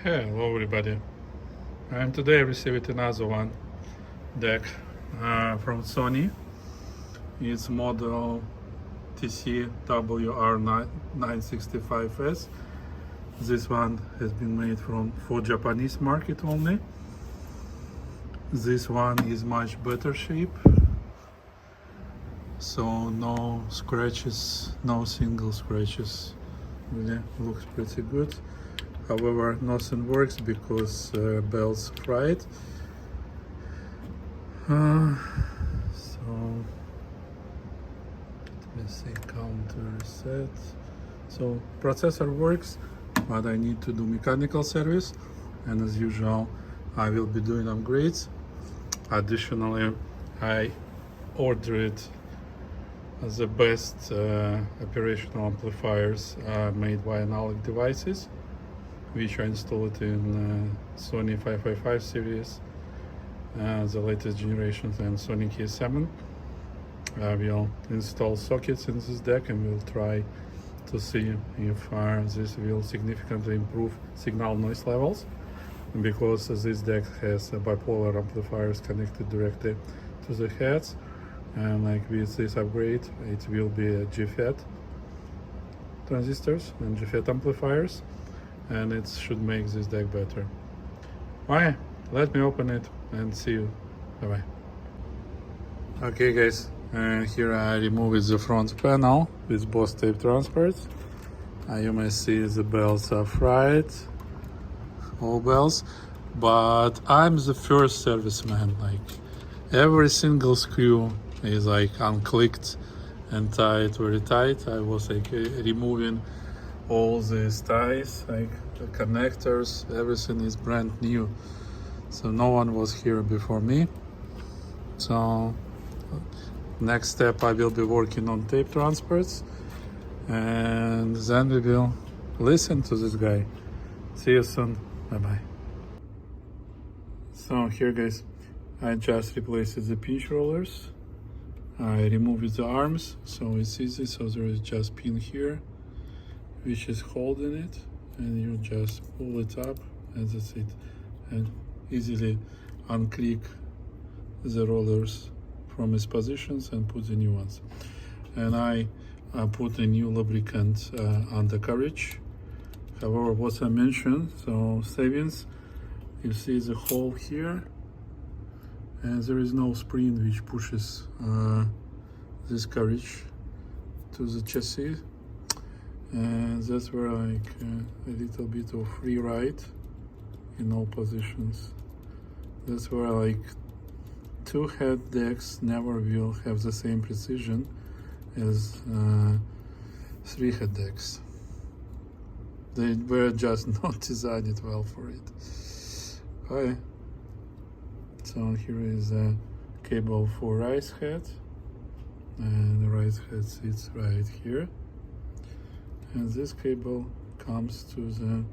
Hello everybody, and today I received another one deck from Sony. It's model TC-WR965S. This one has been made for Japanese market only. This one is much better shape, so no scratches, no single scratches. Really looks pretty good. However, nothing works because bells fried. So let me see, counter reset. So processor works, but I need to do mechanical service, and as usual I will be doing upgrades. Additionally, I ordered the best operational amplifiers made by analog devices, which I installed in Sony 555 series, the latest generations, and Sony K7. I will install sockets in this deck and we'll try to see if this will significantly improve signal noise levels, because this deck has bipolar amplifiers connected directly to the heads, and like with this upgrade it will be GFET transistors and GFET amplifiers, and it should make this deck better. Alright, let me open it and see you. Bye bye. Okay guys, here I removed the front panel with both tape transfers. You may see the bells are fried, all bells, but I'm the first serviceman. Like every single screw is like unclicked and tied very tight. I was like removing all these ties, like the connectors, everything is brand new, so no one was here before me. So next step, I will be working on tape transfers, and then we will listen to this guy. See you soon. Bye bye. So here guys, I just replaced the pinch rollers. I removed the arms, so it's easy. So there is just pin here which is holding it, and you just pull it up and that's it, and easily unclick the rollers from its positions and put the new ones. And I put a new lubricant undercarriage. However, what I mentioned, so savings, you see the hole here, and there is no spring which pushes this carriage to the chassis, and that's where like a little bit of free ride in all positions. That's where like two head decks never will have the same precision as three head decks. They were just not designed well for it. Okay. So here is a cable for rise head, and the rise head sits right here, and this cable comes to the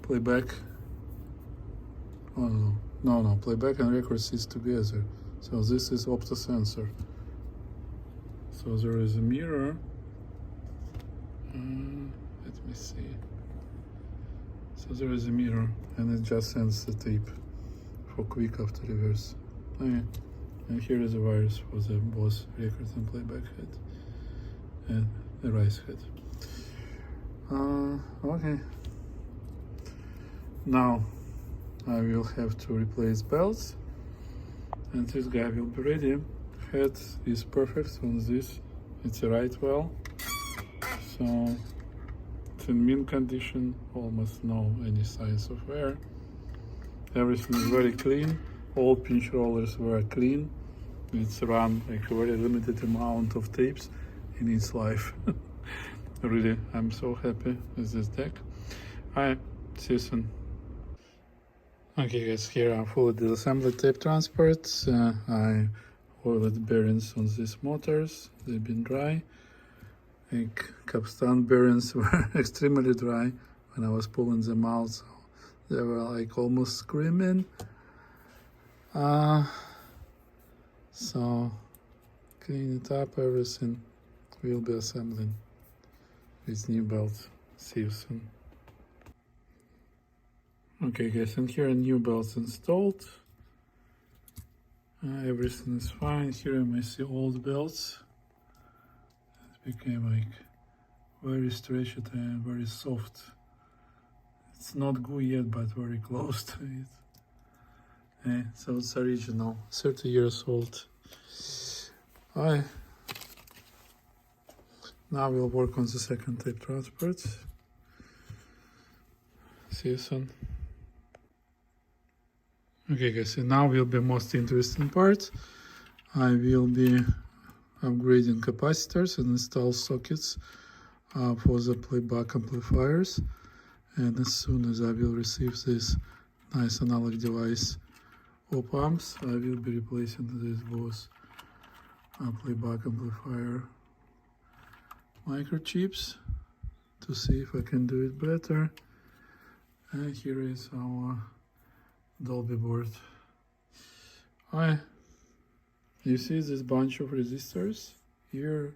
playback. Oh no, playback and record sits together. So this is opto sensor. So there is a mirror. Let me see. So there is a mirror, and it just sends the tape for quick after reverse. Okay. And here is the wires for the both record and playback head and the rise head. Okay. Now I will have to replace belts, and this guy will be ready. Head is perfect on this. It's a right well. So it's in mint condition, almost no any signs of wear. Everything is very clean. All pinch rollers were clean. It's run like a very limited amount of tapes in its life. Really, I'm so happy with this deck. Alright, see you soon. Okay guys, here are full disassembly tape transfers. I oiled bearings on these motors. They've been dry. Like capstan bearings were extremely dry when I was pulling them out, so they were like almost screaming. So clean it up, everything. We'll be assembling with new belts. See you soon. Okay guys, and here are new belts installed. Everything is fine. Here I may see old belts. It became like very stretched and very soft. It's not good yet, but very close to it. So it's original, 30 years old. Now we'll work on the second tape transport. See you soon. Okay guys, and now will be most interesting part. I will be upgrading capacitors and install sockets for the playback amplifiers. And as soon as I will receive this nice analog device op amps, I will be replacing this both playback amplifier microchips to see if I can do it better. And here is our Dolby board. You see this bunch of resistors here.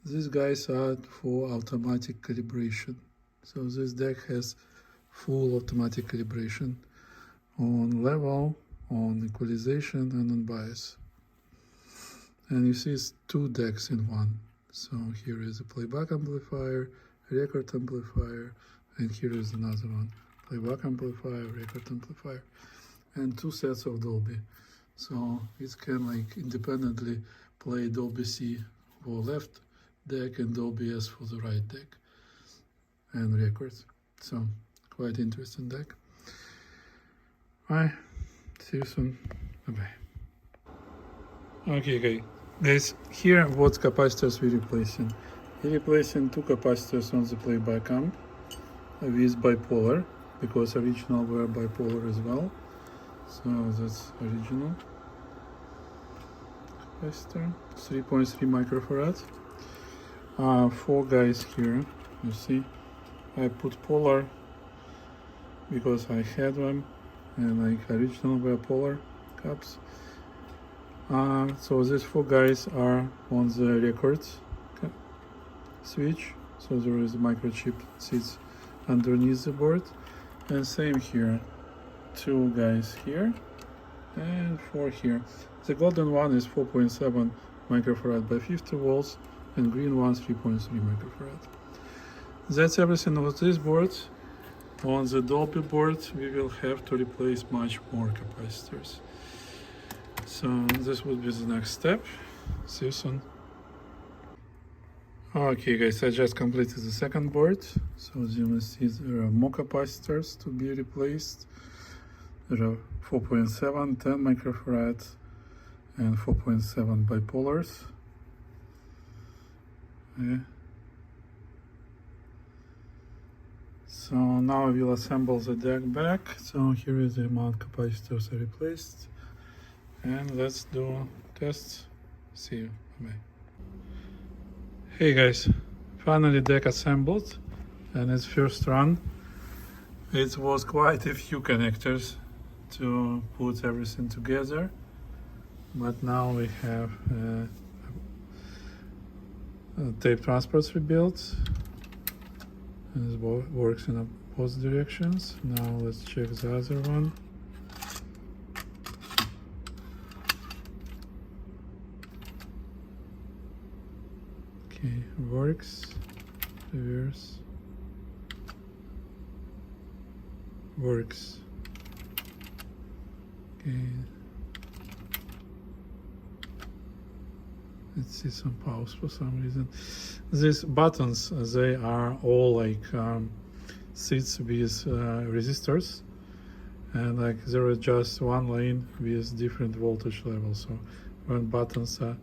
These guys are for automatic calibration. So this deck has full automatic calibration on level, on equalization, and on bias. And you see it's two decks in one. So here is a playback amplifier, record amplifier, and here is another one. Playback amplifier, record amplifier, and two sets of Dolby. So it can like independently play Dolby C for left deck and Dolby S for the right deck and records. So quite interesting deck. Alright, see you soon. Bye-bye. Okay guys, here what capacitors we're replacing. We're replacing two capacitors on the playback amp with bipolar, because original were bipolar as well. So that's original capacitor, 3.3 microfarad. Four guys here, you see. I put polar because I had them, and like original were polar caps. So these four guys are on the record switch. So there is a microchip sits underneath the board. And same here, two guys here and four here. The golden one is 4.7 microfarad by 50 volts, and green one 3.3 microfarad. That's everything with this board. On the Dolby board we will have to replace much more capacitors. So this would be the next step. See you soon. Okay guys, I just completed the second board. So as you can see, there are more capacitors to be replaced. There are 4.7, 10 microfarad and 4.7 bipolars. So now I will assemble the deck back. So here is the amount of capacitors I replaced. And let's do tests. See you. Bye. Hey guys, finally deck assembled, and its first run. It was quite a few connectors to put everything together, but now we have tape transports rebuilt, and it works in both directions. Now let's check the other one. Okay, works, reverse, works. Okay, let's see some pause for some reason. These buttons, they are all like seats with resistors, and like there is just one lane with different voltage levels. So when buttons are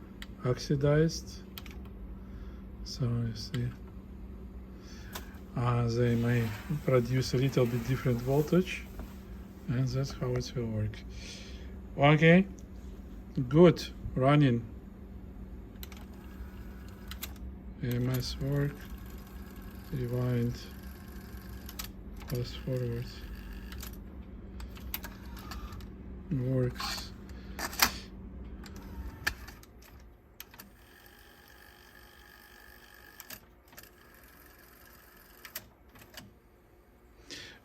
oxidized, so you see, they may produce a little bit different voltage, and that's how it will work. Okay, good, running. AMS work, rewind, fast forward, works.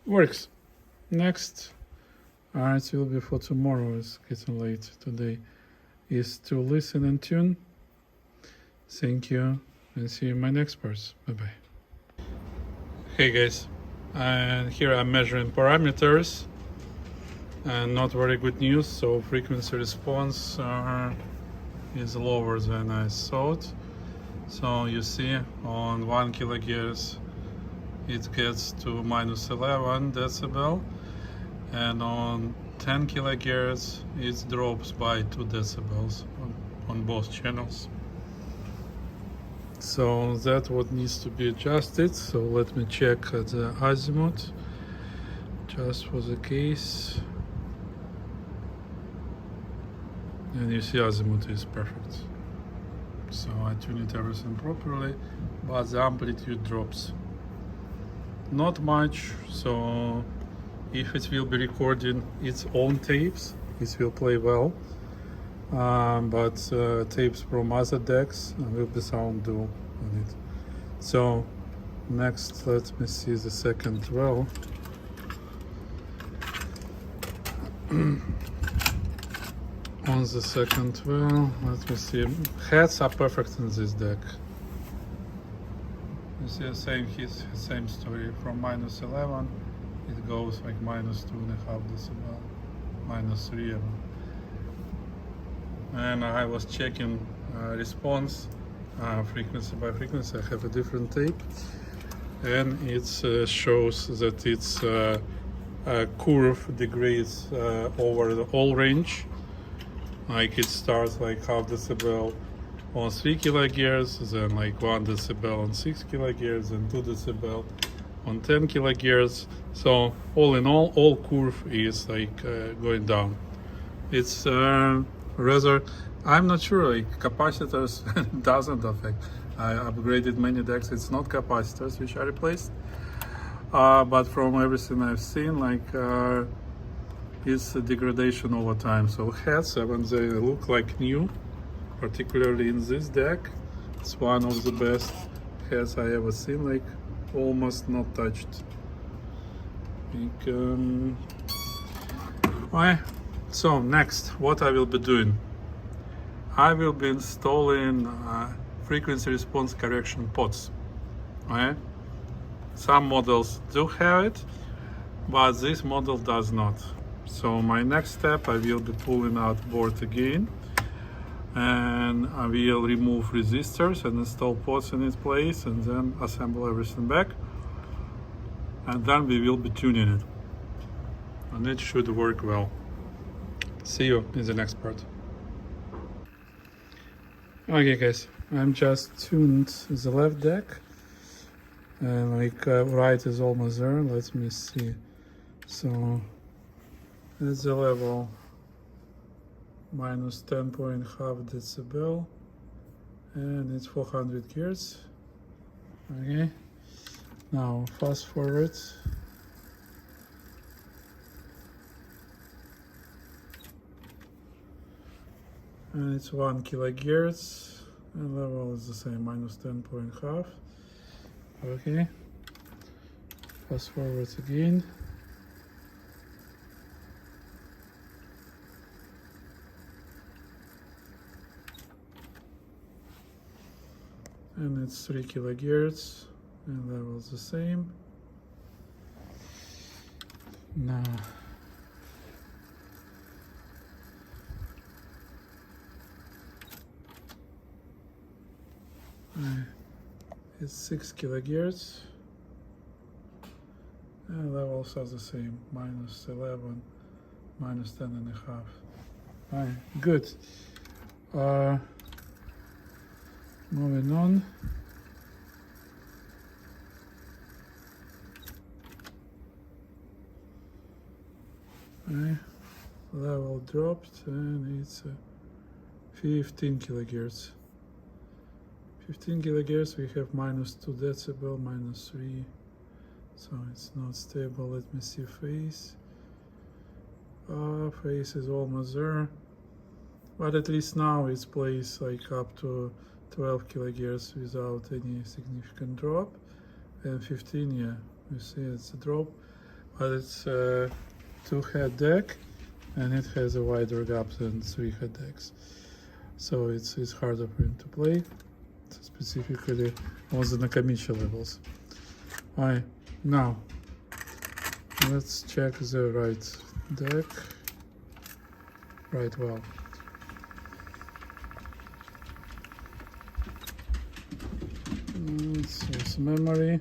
Works. Next, it will be for tomorrow, it's getting late today, is to listen and tune. Thank you, and see you in my next course. Bye-bye. Hey guys, and here I'm measuring parameters, and not very good news, so frequency response is lower than I thought. So you see on 1 kilohertz it gets to minus 11 decibel, and on 10 kilohertz it drops by 2 decibels on both channels. So that's what needs to be adjusted. So let me check the azimuth just for the case, and you see azimuth is perfect. So I tune it everything properly, but the amplitude drops not much. So if it will be recording its own tapes, it will play well, but tapes from other decks will be sound dull on it. So next, let me see the second well. On the second well, let me see. Heads are perfect in this deck. You see the same story. From minus 11, it goes like minus 2.5 decibel, minus 3 even. And I was checking response frequency by frequency. I have a different tape, and it shows that its curve degrades over the whole range. Like it starts like half decibel on 3 kilohertz, then like 1 decibel on 6 kilohertz, and 2 decibel on 10 kilohertz. So all in all curve is like going down. It's rather, I'm not sure, like capacitors doesn't affect. I upgraded many decks, it's not capacitors which are replaced, but from everything I've seen, like it's a degradation over time. So heads, when they look like new, particularly in this deck, it's one of the best heads I ever seen, like almost not touched. Like, so next, what I will be doing, I will be installing frequency response correction pots. Okay? Some models do have it, but this model does not. So my next step, I will be pulling out board again, and I will remove resistors and install pots in its place, and then assemble everything back, and then we will be tuning it, and it should work well. See you in the next part. Okay guys, I'm just tuned the left deck, and like right is almost there. Let me see. So that's the level minus 10.5 decibel, and it's 400 hertz. Okay, now fast forward. And it's 1 kilohertz, and level is the same, minus 10.5. Okay, fast forward again. And it's 3 kilohertz, and level is the same. Now it's 6 kilohertz, and levels are the same, minus 11, minus 10.5. Alright, good. Moving on. Level dropped, and it's 15 kilohertz. 15 kilohertz, we have minus 2 decibel, minus 3, so it's not stable. Let me see phase. Phase is almost there, but at least now it plays like up to 12 kilohertz without any significant drop, and 15, yeah, you see it's a drop, but it's a 2-head deck, and it has a wider gap than 3-head decks. So it's harder for him to play, specifically on the Nakamichi levels. Alright, now let's check the right deck, right valve. It's memory.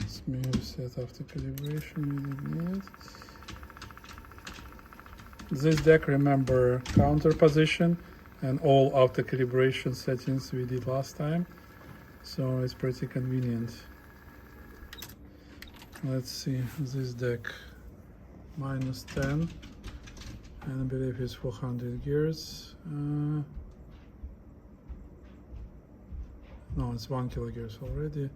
It's maybe set after calibration. We didn't need it. This deck remember counter position and all after calibration settings we did last time, so it's pretty convenient. Let's see, this deck -10, and I believe it's 400 gears. No, it's 1 kilogears already,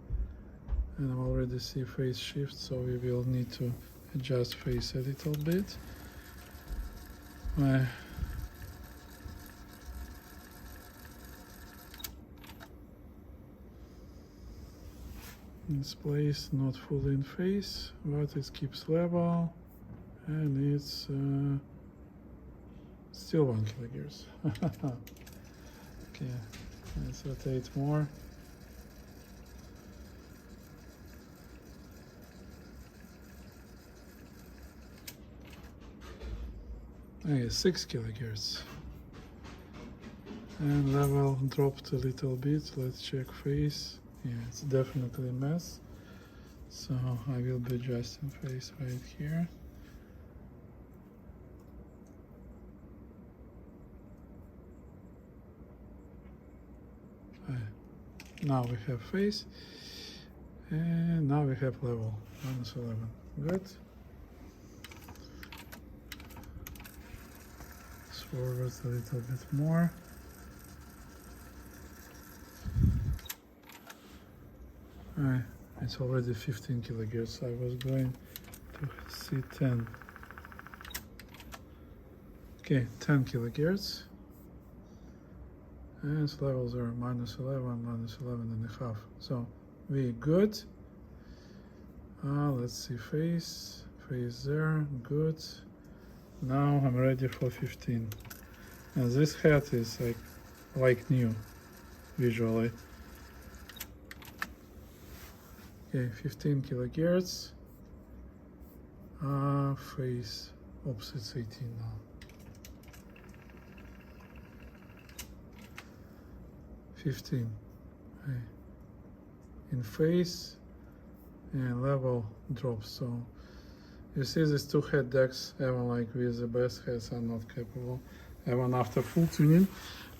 and I already see phase shift, so we will need to adjust phase a little bit. This place not fully in phase, but it keeps level, and it's still 1 kilogears. Okay, let's rotate more. Okay, 6 kilogears. And level dropped a little bit. Let's check phase. Yeah, it's definitely a mess. So I will be adjusting phase right here. Now we have phase, and now we have level, -11. Good. Let's forward a little bit more. It's already 15 kilohertz. I was going to see 10. Okay, 10 kilohertz. And its levels are -11, -11.5. So we good. Let's see phase. Phase there, good. Now I'm ready for 15. And this head is like new visually. Okay, 15 kilohertz. Phase, oops, it's 18 now. 15. Okay. In phase, and level drops. So you see these 2-head decks, even like with the best heads, are not capable. Even after full tuning,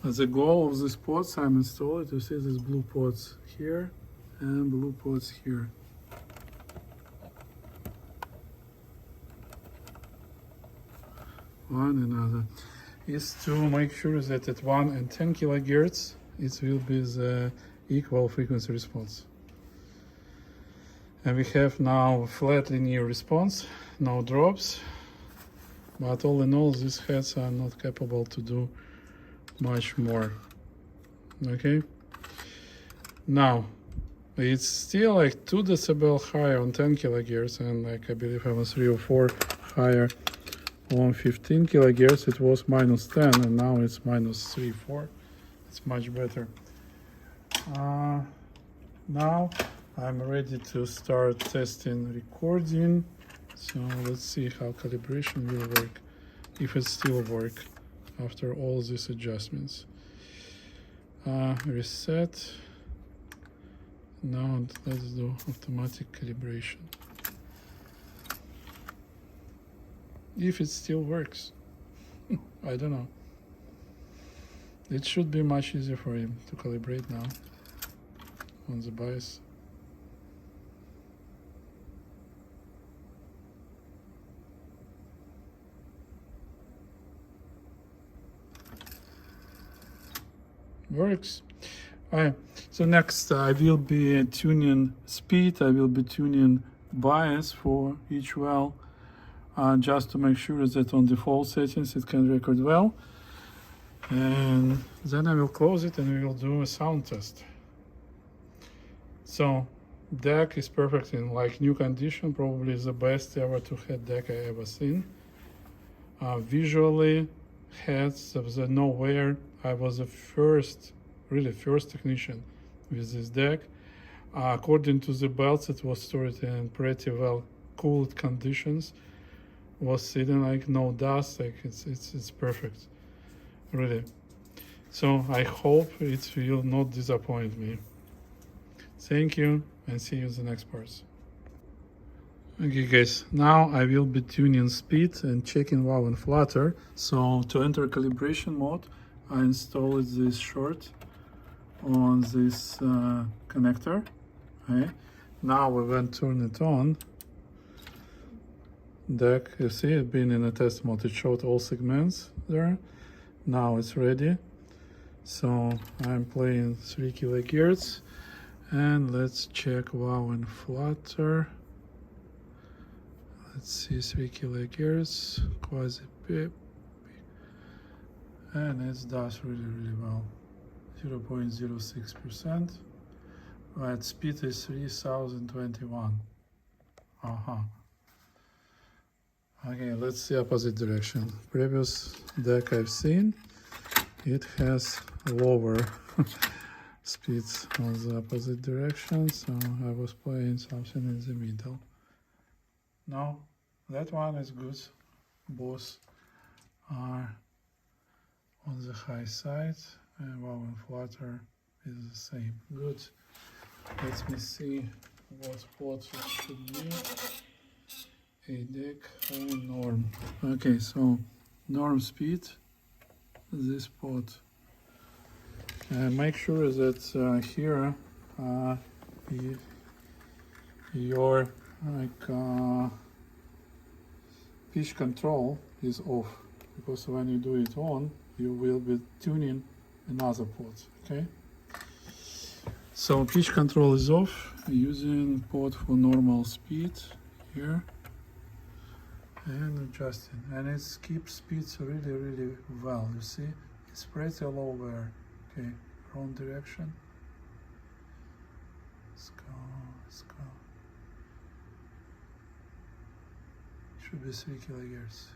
the goal of these pods I'm installing, you see these blue pods here and blue pods here. One another is to make sure that at 1 and 10 kilohertz it will be the equal frequency response. And we have now a flat linear response, no drops, but all in all these heads are not capable to do much more. Okay, now it's still like 2 decibel higher on 10 kilohertz, and like I believe I was 3 or 4 higher on 15 kilohertz. It was -10, and now it's -3, 4. It's much better. Now I'm ready to start testing recording. So let's see how calibration will work, if it still works after all these adjustments. Reset. Now let's do automatic calibration. If it still works. I don't know. It should be much easier for him to calibrate now on the bias. Works. Alright, so next I will be tuning speed, I will be tuning bias for each well, just to make sure that on default settings it can record well. And then I will close it and we will do a sound test. So Deck is perfect in like new condition, probably the best ever to head deck I ever seen. Visually, heads, there was no wear. I was the first, really first technician with this deck. According to the belts, it was stored in pretty well cooled conditions. Was sitting like no dust, like it's perfect, really. So I hope it will not disappoint me. Thank you, and see you in the next parts. Okay guys, now I will be tuning speed and checking wow and flutter. So to enter calibration mode, I installed this short on this connector. Okay. Now we will turn it on. Deck, you see it being in a test mode, it showed all segments there. Now it's ready. So I'm playing 3 kilohertz, and let's check wow and flutter. Let's see 3 kilohertz, quasi pip, and it does really well. 0.06%. Right, speed is 3021. Okay, let's see opposite direction. Previous deck I've seen, it has lower speeds on the opposite direction, so I was playing something in the middle. No, that one is good. Both are on the high side, and wow and flutter is the same. Good. Let me see what port it should be. A deck norm. Okay, so norm speed, this port. Make sure that here your pitch control is off, because when you do it on, you will be tuning another port. Okay. So pitch control is off, using port for normal speed here. And adjusting, and it keeps speeds really well. You see, it's pretty low there. Okay, wrong direction. Let's go. Should be 3 kilohertz.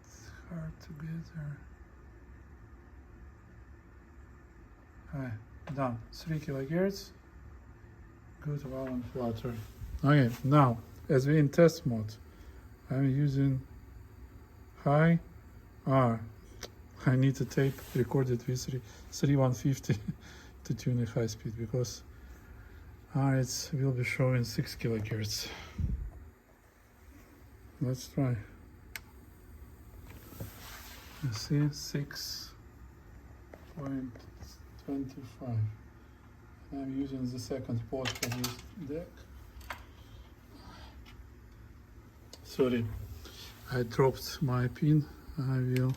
It's hard to get there. Alright, done. 3 kilohertz. Good, wow and flutter. Okay, now as we're in test mode, I'm using high R. I need a tape recorded with 3150 to tune a high speed, because it will be showing 6 kilohertz. Let's try. You see, 6.25. I'm using the second port for this deck. Sorry, I dropped my pin. I will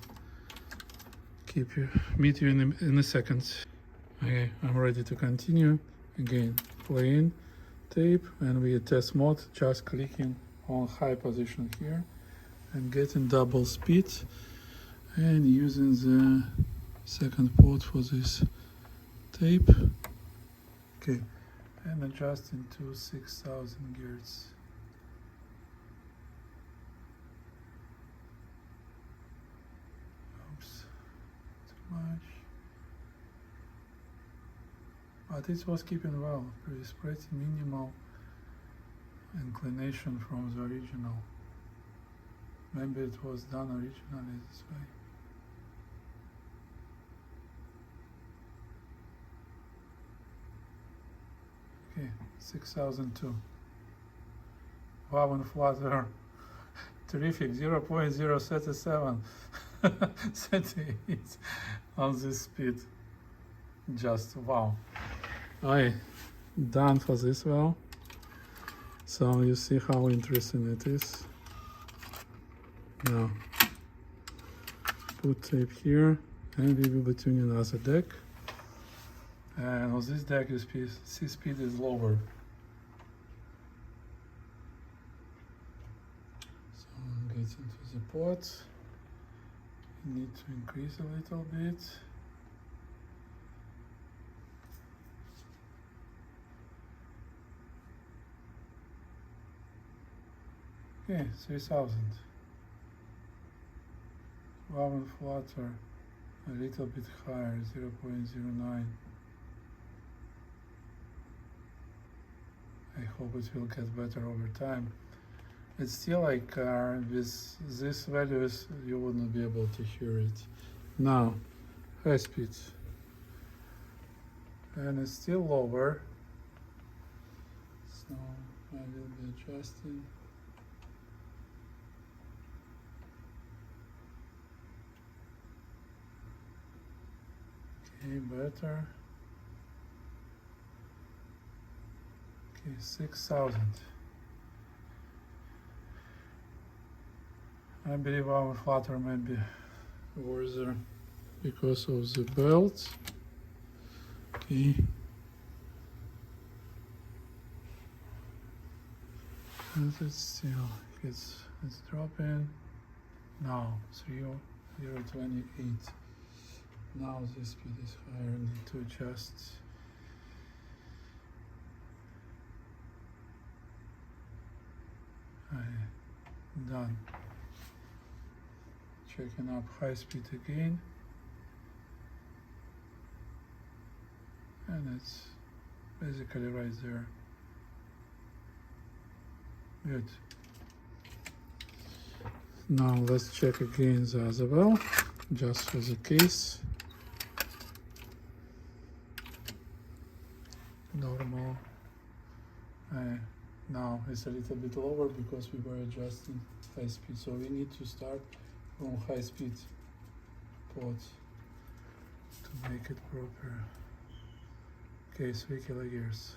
meet you in a second. Okay, I'm ready to continue. Again, playing tape, and we test mode, just clicking on high position here and getting double speed, and using the second port for this tape. Okay, and adjusting to 6000 Hz. Oops, too much. But it was keeping well. It's pretty minimal inclination from the original. Maybe it was done originally this way. Okay, 6002. Wow and flutter. Terrific, 0.037 centimeters on this speed. Just wow. I done for this well. So you see how interesting it is. Now put tape here, and we will be tuning another deck. And on this deck, you see speed is lower. So I'm getting to the port. You need to increase a little bit. Okay, 3000. Wow, and flutter a little bit higher, 0.09. I hope it will get better over time. It's still like with these values you wouldn't be able to hear it. Now, high speed. And it's still lower. So I will be adjusting. Okay, better. Okay, 6000. I believe our flutter might be worse because of the belt. Okay. And it's still, it's dropping. Now 0.28. Now the speed is higher. I need to adjust. Done. Checking up high speed again. And it's basically right there. Good. Now let's check again the other well, just for the case. Normal. Now it's a little bit lower because we were adjusting high speed, so we need to start from high speed port to make it proper. Okay, 3 kilohertz.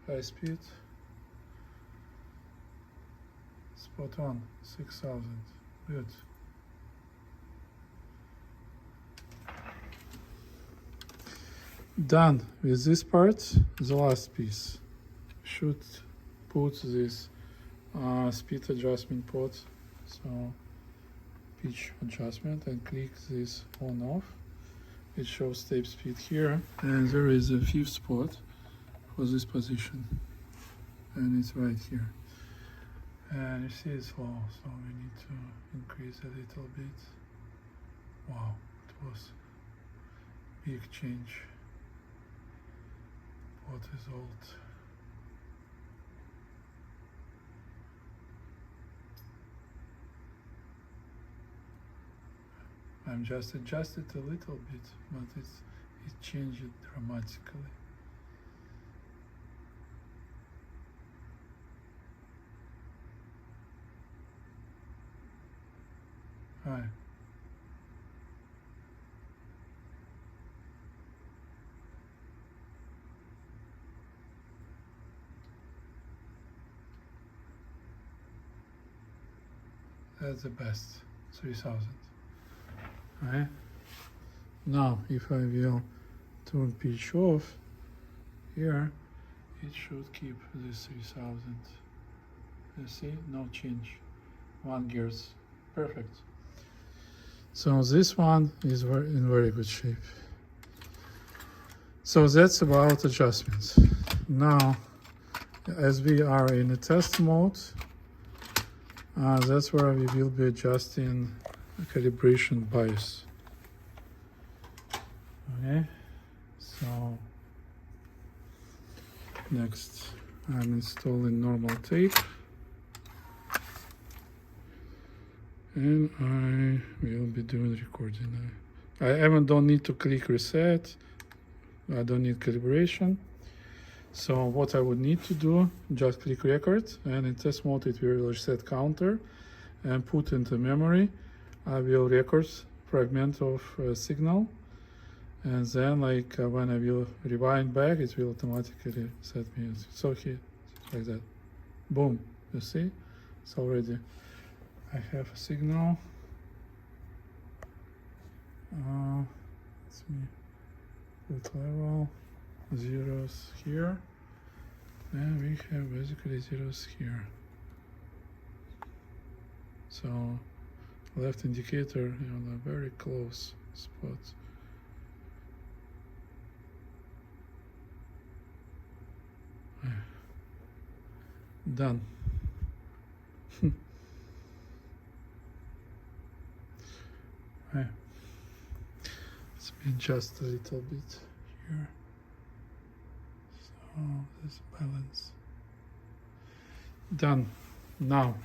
High speed. Spot on, 6000. Good. Done with this part. The last piece should put this speed adjustment pot, so pitch adjustment, and click this on off. It shows tape speed here, and there is a fifth spot for this position, and it's right here. And you see it's low, so we need to increase a little bit. Wow, it was big change. What is old? I'm just adjusted a little bit, but it changed it dramatically. Hi. That's the best, 3000. Right? Now, if I will turn pitch off here, it should keep this 3000. You see, no change. 1 gears, perfect. So this one is in very good shape. So that's about adjustments. Now, as we are in a test mode, that's where we will be adjusting calibration bias. Okay, so next I'm installing normal tape, and I will be doing recording. I don't need to click reset. I don't need calibration. So what I would need to do, just click record, and in test mode it will reset counter and put into memory. I will record fragment of signal, and then when I will rewind back, it will automatically set music. So here, like that, boom, you see, it's already, I have a signal. Let me put level, zeros here, and we have basically zeros here. So left indicator on a very close spot. Done. Right. Let's adjust a little bit here. So this balance. Done. Now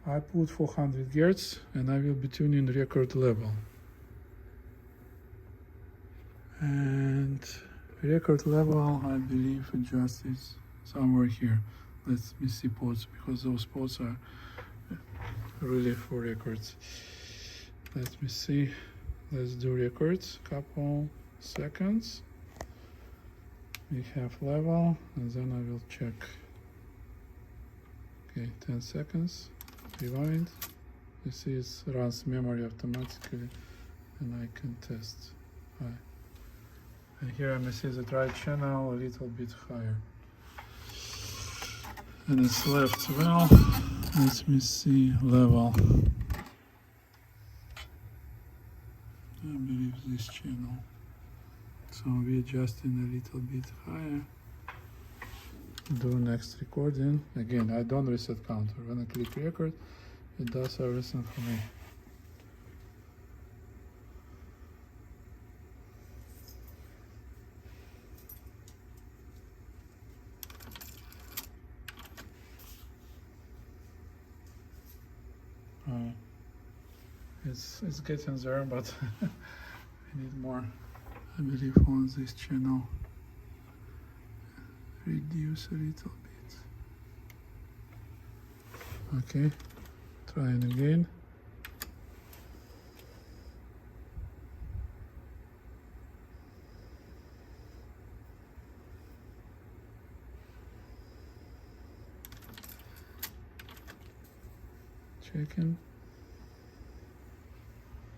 I put 400 Hz and I will be tuning record level. And record level, I believe, adjusted somewhere here. Let me see pots, because those pots are really for records. Let me see. Let's do records. Couple seconds. We have level, and then I will check. Okay, 10 seconds. Rewind. You see it runs memory automatically, and I can test. And here I may see the right channel a little bit higher. And it's left well. Let me see level. I believe this channel. So we adjusting a little bit higher. Do next recording. Again, I don't reset counter. When I click record, it does everything for me. It's getting there, but I need more. I believe on this channel reduce a little bit. Okay, trying again. Checking.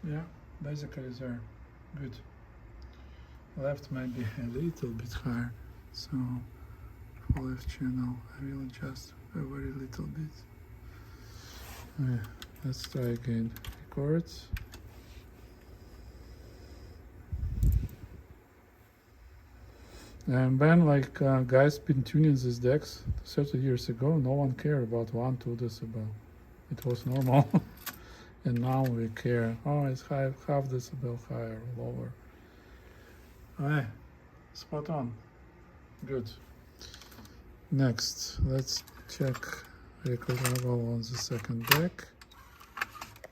Yeah, basically there. Good. Left might be a little bit higher, so for left channel I will adjust a very little bit. Let's try again. Records. And then, like guys been tuning these decks 30 years ago, no one cared about 1-2 decibel. It was normal. And now we care. Oh, it's half decibel higher or lower. Alright, spot on. Good. Next, let's check record level on the second deck.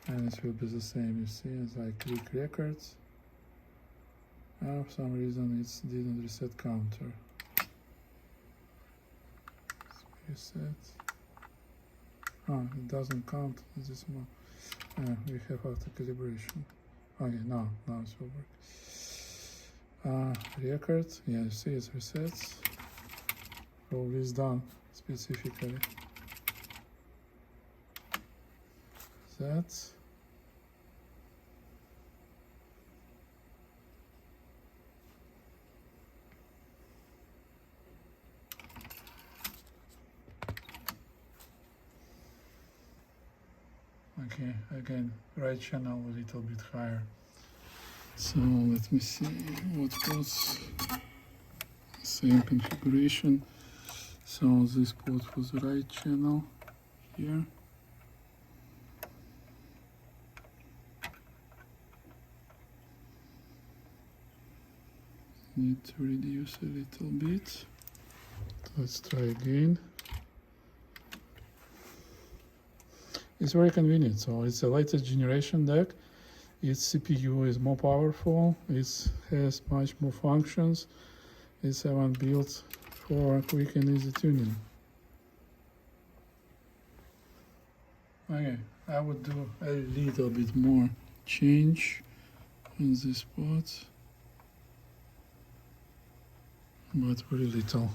And it will be the same, you see, as I click records. For some reason it didn't reset counter. Let's reset. Oh, it doesn't count this one. We have auto calibration. Okay, now it will work. Record, yeah, you see it resets. All is done specifically. That. Okay, again, right channel a little bit higher. So let me see what was same configuration. So this port was the right channel here. Need to reduce a little bit. Let's try again. It's very convenient. So it's a latest generation deck. Its CPU is more powerful. It has much more functions. It's one built for quick and easy tuning. Okay, I would do a little bit more change in this spot, but very little.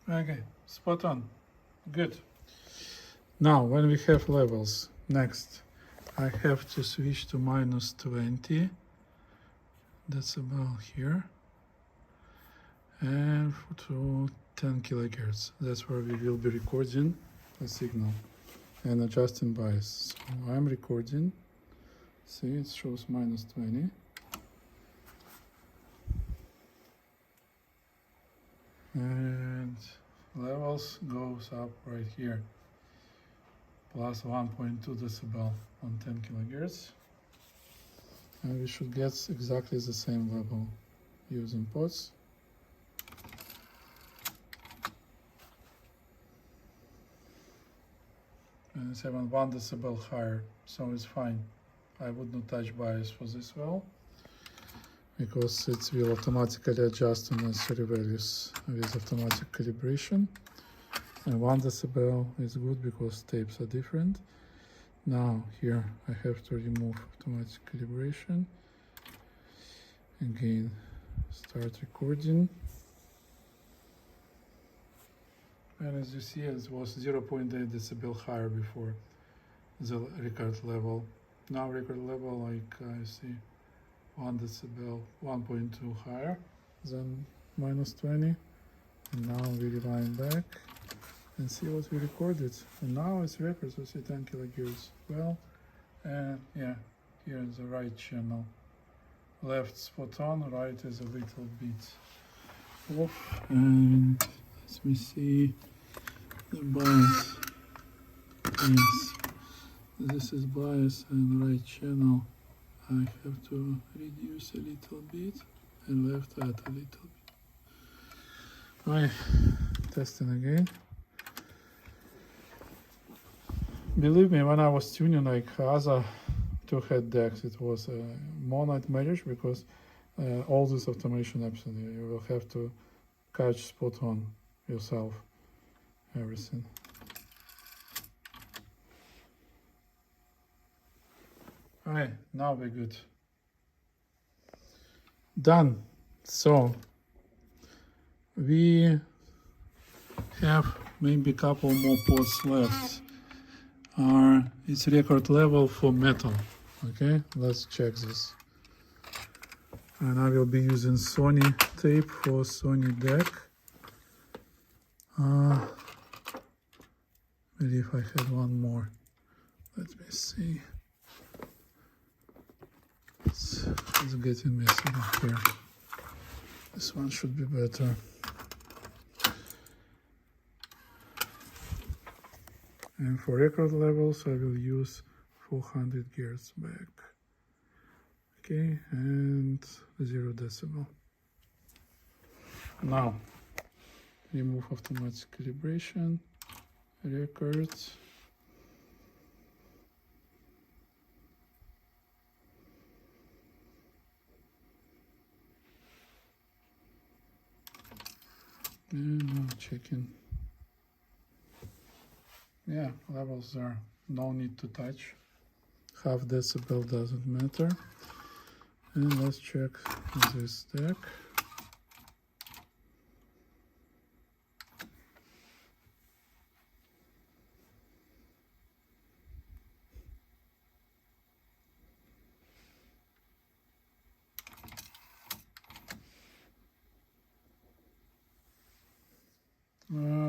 Okay, spot on. Good. Now, when we have levels, next, I have to switch to -20. That's about here. and to 10 kilohertz. That's where we will be recording a signal and adjusting bias. So I'm recording. See, it shows -20. And levels goes up right here, plus 1.2 decibel on 10 kilohertz. And we should get exactly the same level using pots. And it's even 1 decibel higher, so it's fine. I would not touch bias for this well, because it will automatically adjust to necessary values with automatic calibration. And 1 decibel is good because tapes are different. Now here I have to remove automatic calibration. Again, start recording. And as you see, it was 0.8 decibel higher before the record level. Now record level, like I see, 1 decibel, 1.2 higher than -20. And now we rewind back and see what we recorded. And now it's record, so see 10 kilohertz. Well, and yeah, here is the right channel. Left spot on, right is a little bit off. And let me see the bias. Yes, this is bias and right channel. I have to reduce a little bit and left add a little bit. Right, testing again. Believe me, when I was tuning like other two-head decks, it was more nightmarish because all this automation absent. You will have to catch spot on yourself everything. Alright, now we're good. Done. So we have maybe a couple more pots left. It's record level for metal. Okay, let's check this. And I will be using Sony tape for Sony deck. I believe I had one more. Let me see. It's getting messy here. This one should be better. And for record levels, I will use 400 Hz back. Okay, and 0 decibel. Now, remove automatic calibration, record. And now checking. Yeah, levels are no need to touch. Half decibel doesn't matter. And let's check this deck.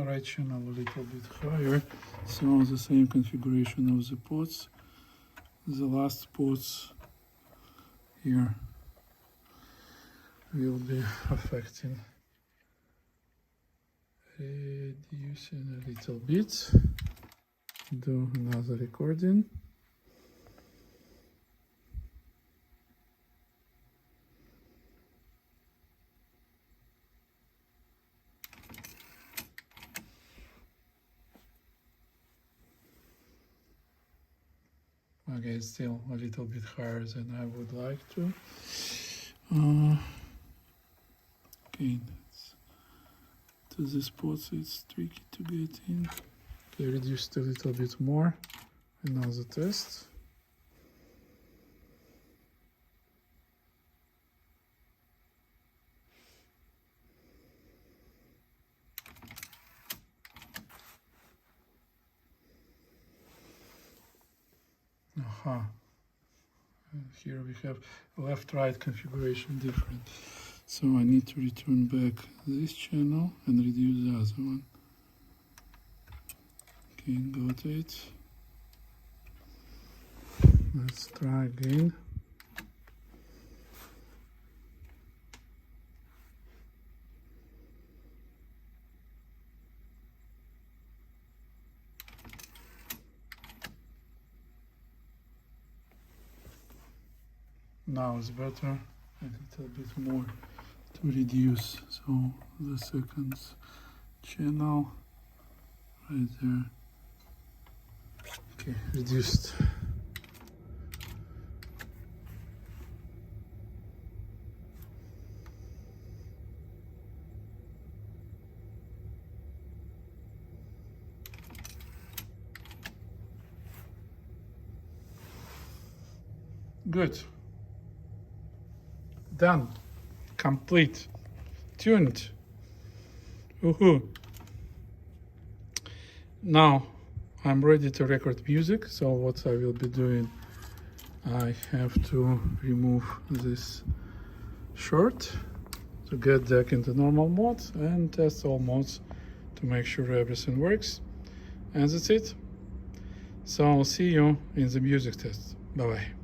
Right channel a little bit higher, so the same configuration of the pots. The last pots here will be affecting. Reducing a little bit. Do another recording. Okay, still a little bit higher than I would like to. Okay, to the spots it's tricky to get in. Okay, reduced a little bit more. And now the test. Aha. And here we have left-right configuration different. So I need to return back this channel and reduce the other one. Okay, got it. Let's try again. Now it's better, a little bit more to reduce. So the second channel right there. Okay, reduced. Good. Done. Complete. Tuned. Woohoo. Now I'm ready to record music. So what I will be doing, I have to remove this short to get back into normal mode and test all modes to make sure everything works. And that's it. So I'll see you in the music test. Bye bye.